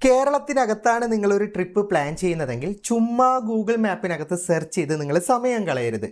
കേരളത്തിനകത്താണ് നിങ്ങളൊരു trip plan ചെയ്യുന്നതെങ്കിൽ ചുമ്മാ ഗൂഗിൾ മാപ്പിനകത്ത് സെർച്ച് ചെയ്ത് നിങ്ങൾ സമയം കളയരുത്.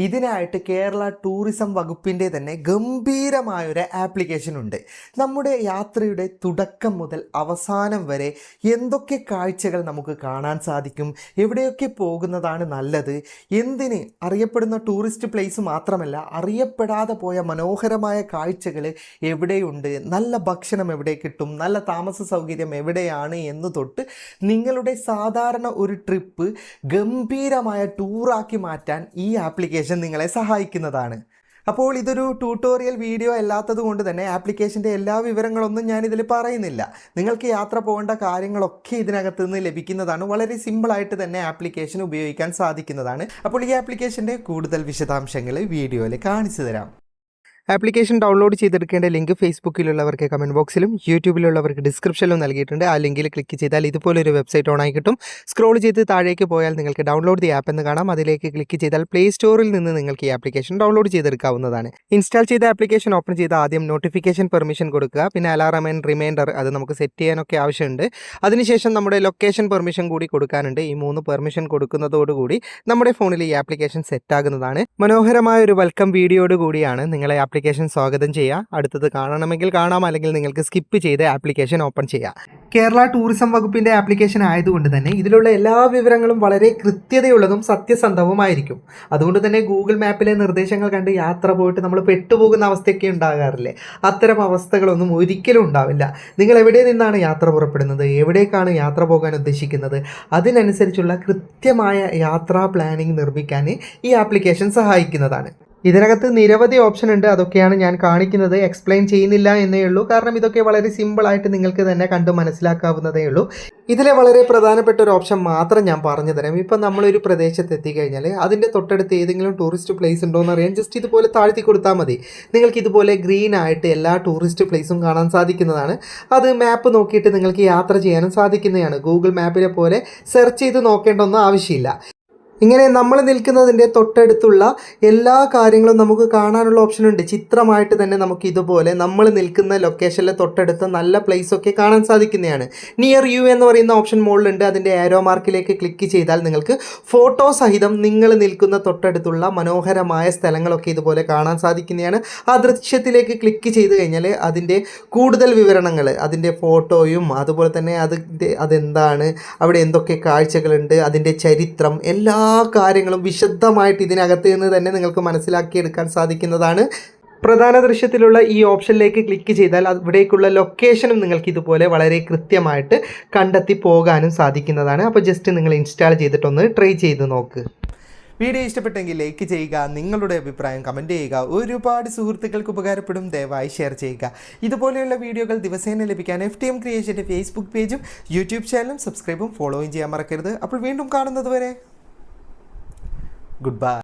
ഇതിനായിട്ട് കേരള ടൂറിസം വകുപ്പിൻ്റെ തന്നെ ഗംഭീരമായൊരു ആപ്ലിക്കേഷൻ ഉണ്ട്. നമ്മുടെ യാത്രയുടെ തുടക്കം മുതൽ അവസാനം വരെ എന്തൊക്കെ കാഴ്ചകൾ നമുക്ക് കാണാൻ സാധിക്കും, എവിടെയൊക്കെ പോകുന്നതാണ് നല്ലത്, എന്തിന് അറിയപ്പെടുന്ന ടൂറിസ്റ്റ് പ്ലേസ് മാത്രമല്ല അറിയപ്പെടാതെ പോയ മനോഹരമായ കാഴ്ചകൾ എവിടെയുണ്ട്, നല്ല ഭക്ഷണം എവിടെ കിട്ടും, നല്ല താമസ സൗകര്യം എവിടെയാണ് എന്ന് തൊട്ട് നിങ്ങളുടെ സാധാരണ ഒരു ട്രിപ്പ് ഗംഭീരമായ ടൂറാക്കി മാറ്റാൻ ഈ ആപ്ലിക്കേഷൻ നിങ്ങളെ സഹായിക്കുന്നതാണ്. അപ്പോൾ ഇതൊരു ട്യൂട്ടോറിയൽ വീഡിയോ അല്ലാത്തത് കൊണ്ട് തന്നെ ആപ്ലിക്കേഷൻ്റെ എല്ലാ വിവരങ്ങളൊന്നും ഞാനിതിൽ പറയുന്നില്ല. നിങ്ങൾക്ക് യാത്ര പോകേണ്ട കാര്യങ്ങളൊക്കെ ഇതിനകത്ത് നിന്ന് ലഭിക്കുന്നതാണ്. വളരെ സിമ്പിളായിട്ട് തന്നെ ആപ്ലിക്കേഷൻ ഉപയോഗിക്കാൻ സാധിക്കുന്നതാണ്. അപ്പോൾ ഈ ആപ്ലിക്കേഷൻ്റെ കൂടുതൽ വിശദാംശങ്ങൾ വീഡിയോയിൽ കാണിച്ചു തരാം. ആപ്ലിക്കേഷൻ ഡൗൺലോഡ് ചെയ്തെടുക്കേണ്ട ലിങ്ക് ഫേസ്ബുക്കിലുള്ളവർക്ക് കമൻറ്റ് ബോക്സിലും യൂട്യൂബിലുള്ളവർക്ക് ഡിസ്ക്രിപ്ഷനിലും നൽകിയിട്ടുണ്ട്. ആ ലിങ്കിൽ ക്ലിക്ക് ചെയ്താൽ ഇതുപോലൊരു വെബ്സൈറ്റ് ഓണായി കിട്ടും. സ്ക്രോൾ ചെയ്ത് താഴേക്ക് പോയാൽ നിങ്ങൾക്ക് ഡൗൺലോഡ് ദി ആപ്പ് എന്ന് കാണാം. അതിലേക്ക് ക്ലിക്ക് ചെയ്താൽ പ്ലേ സ്റ്റോറിൽ നിന്ന് നിങ്ങൾക്ക് ഈ ആപ്ലിക്കേഷൻ ഡൗൺലോഡ് ചെയ്തെടുക്കാവുന്നതാണ്. ഇൻസ്റ്റാൾ ചെയ്ത ആപ്ലിക്കേഷൻ ഓപ്പൺ ചെയ്ത് ആദ്യം നോട്ടിഫിക്കേഷൻ പെർമിഷൻ കൊടുക്കുക. പിന്നെ അലാറം ആൻഡ് റിമൈൻഡർ അത് നമുക്ക് സെറ്റ് ചെയ്യാനൊക്കെ ആവശ്യമുണ്ട്. അതിനുശേഷം നമ്മുടെ ലൊക്കേഷൻ പെർമിഷൻ കൂടി കൊടുക്കാനുണ്ട്. ഈ 3 പെർമിഷൻ കൊടുക്കുന്നതോടുകൂടി നമ്മുടെ ഫോണിൽ ഈ ആപ്ലിക്കേഷൻ സെറ്റ് ആകുന്നതാണ്. മനോഹരമായ ഒരു വെൽക്കം വീഡിയോയോട് കൂടിയാണ് നിങ്ങളെ ആപ്ലിക്കേഷൻ സ്വാഗതം ചെയ്യുക. അടുത്തത് കാണണമെങ്കിൽ കാണാം, അല്ലെങ്കിൽ നിങ്ങൾക്ക് സ്കിപ്പ് ചെയ്ത് ആപ്ലിക്കേഷൻ ഓപ്പൺ ചെയ്യാം. കേരള ടൂറിസം വകുപ്പിൻ്റെ ആപ്ലിക്കേഷൻ ആയതുകൊണ്ട് തന്നെ ഇതിലുള്ള എല്ലാ വിവരങ്ങളും വളരെ കൃത്യതയുള്ളതും സത്യസന്ധവുമായിരിക്കും. അതുകൊണ്ട് തന്നെ ഗൂഗിൾ മാപ്പിലെ നിർദ്ദേശങ്ങൾ കണ്ട് യാത്ര പോയിട്ട് നമ്മൾ പെട്ടുപോകുന്ന അവസ്ഥയൊക്കെ ഉണ്ടാകാറില്ലേ, അത്തരം അവസ്ഥകളൊന്നും ഒരിക്കലും ഉണ്ടാവില്ല. നിങ്ങൾ എവിടെ നിന്നാണ് യാത്ര പുറപ്പെടുന്നത്, എവിടേക്കാണ് യാത്ര പോകാൻ ഉദ്ദേശിക്കുന്നത്, അതിനനുസരിച്ചുള്ള കൃത്യമായ യാത്രാ പ്ലാനിങ് നിർമ്മിക്കാൻ ഈ ആപ്ലിക്കേഷൻ സഹായിക്കുന്നതാണ്. ഇതിനകത്ത് നിരവധി ഓപ്ഷൻ ഉണ്ട്. അതൊക്കെയാണ് ഞാൻ കാണിക്കുന്നത്, എക്സ്പ്ലെയിൻ ചെയ്യുന്നില്ല എന്നേ ഉള്ളൂ. കാരണം ഇതൊക്കെ വളരെ സിമ്പിളായിട്ട് നിങ്ങൾക്ക് തന്നെ കണ്ട് മനസ്സിലാക്കാവുന്നതേ ഉള്ളൂ. ഇതിലെ വളരെ പ്രധാനപ്പെട്ട ഒരു ഓപ്ഷൻ മാത്രം ഞാൻ പറഞ്ഞു തരാം. ഇപ്പം നമ്മളൊരു പ്രദേശത്ത് എത്തിക്കഴിഞ്ഞാൽ അതിൻ്റെ തൊട്ടടുത്ത് ഏതെങ്കിലും ടൂറിസ്റ്റ് പ്ലേസ് ഉണ്ടോ എന്ന് അറിയാൻ ജസ്റ്റ് ഇതുപോലെ താഴ്ത്തി കൊടുത്താൽ മതി. നിങ്ങൾക്ക് ഇതുപോലെ ഗ്രീൻ ആയിട്ട് എല്ലാ ടൂറിസ്റ്റ് പ്ലേസും കാണാൻ സാധിക്കുന്നതാണ്. അത് മാപ്പ് നോക്കിയിട്ട് നിങ്ങൾക്ക് യാത്ര ചെയ്യാനും സാധിക്കുന്നതാണ്. ഗൂഗിൾ മാപ്പിനെ പോലെ സെർച്ച് ചെയ്ത് നോക്കേണ്ടൊന്നും ആവശ്യമില്ല. ഇങ്ങനെ നമ്മൾ നിൽക്കുന്നതിൻ്റെ തൊട്ടടുത്തുള്ള എല്ലാ കാര്യങ്ങളും നമുക്ക് കാണാനുള്ള ഓപ്ഷനുണ്ട്. ചിത്രമായിട്ട് തന്നെ നമുക്ക് ഇതുപോലെ നമ്മൾ നിൽക്കുന്ന ലൊക്കേഷനിലെ തൊട്ടടുത്ത നല്ല പ്ലേസൊക്കെ കാണാൻ സാധിക്കുന്നതാണ്. നിയർ യു എന്ന് പറയുന്ന ഓപ്ഷൻ മുകളിലുണ്ട്. അതിൻ്റെ ആരോ മാർക്കിലേക്ക് ക്ലിക്ക് ചെയ്താൽ നിങ്ങൾക്ക് ഫോട്ടോ സഹിതം നിങ്ങൾ നിൽക്കുന്ന തൊട്ടടുത്തുള്ള മനോഹരമായ സ്ഥലങ്ങളൊക്കെ ഇതുപോലെ കാണാൻ സാധിക്കുന്നതാണ്. ആ ദൃശ്യത്തിലേക്ക് ക്ലിക്ക് ചെയ്ത് കഴിഞ്ഞാൽ അതിൻ്റെ കൂടുതൽ വിവരണങ്ങൾ, അതിൻ്റെ ഫോട്ടോയും അതുപോലെ തന്നെ അതെന്താണ്, അവിടെ എന്തൊക്കെ കാഴ്ചകളുണ്ട്, അതിൻ്റെ ചരിത്രം, എല്ലാ കാര്യങ്ങളും വിശദമായിട്ട് ഇതിനകത്ത് നിന്ന് തന്നെ നിങ്ങൾക്ക് മനസ്സിലാക്കിയെടുക്കാൻ സാധിക്കുന്നതാണ്. പ്രധാന ദൃശ്യത്തിലുള്ള ഈ ഓപ്ഷനിലേക്ക് ക്ലിക്ക് ചെയ്താൽ അവിടേക്കുള്ള ലൊക്കേഷനും നിങ്ങൾക്ക് ഇതുപോലെ വളരെ കൃത്യമായിട്ട് കണ്ടെത്തി പോകാനും സാധിക്കുന്നതാണ്. അപ്പോൾ ജസ്റ്റ് നിങ്ങൾ ഇൻസ്റ്റാൾ ചെയ്തിട്ടൊന്ന് ട്രൈ ചെയ്ത് നോക്ക്. വീഡിയോ ഇഷ്ടപ്പെട്ടെങ്കിൽ ലൈക്ക് ചെയ്യുക, നിങ്ങളുടെ അഭിപ്രായം കമൻറ്റ് ചെയ്യുക. ഒരുപാട് സുഹൃത്തുക്കൾക്ക് ഉപകാരപ്പെടും, ദയവായി ഷെയർ ചെയ്യുക. ഇതുപോലെയുള്ള വീഡിയോകൾ ദിവസേന ലഭിക്കാൻ FTM ക്രിയേഷൻ്റെ ഫേസ്ബുക്ക് പേജും യൂട്യൂബ് ചാനലും സബ്സ്ക്രൈബും ഫോളോയും ചെയ്യാൻ മറക്കരുത്. അപ്പോൾ വീണ്ടും കാണുന്നത് വരെ ഗുഡ് ബൈ.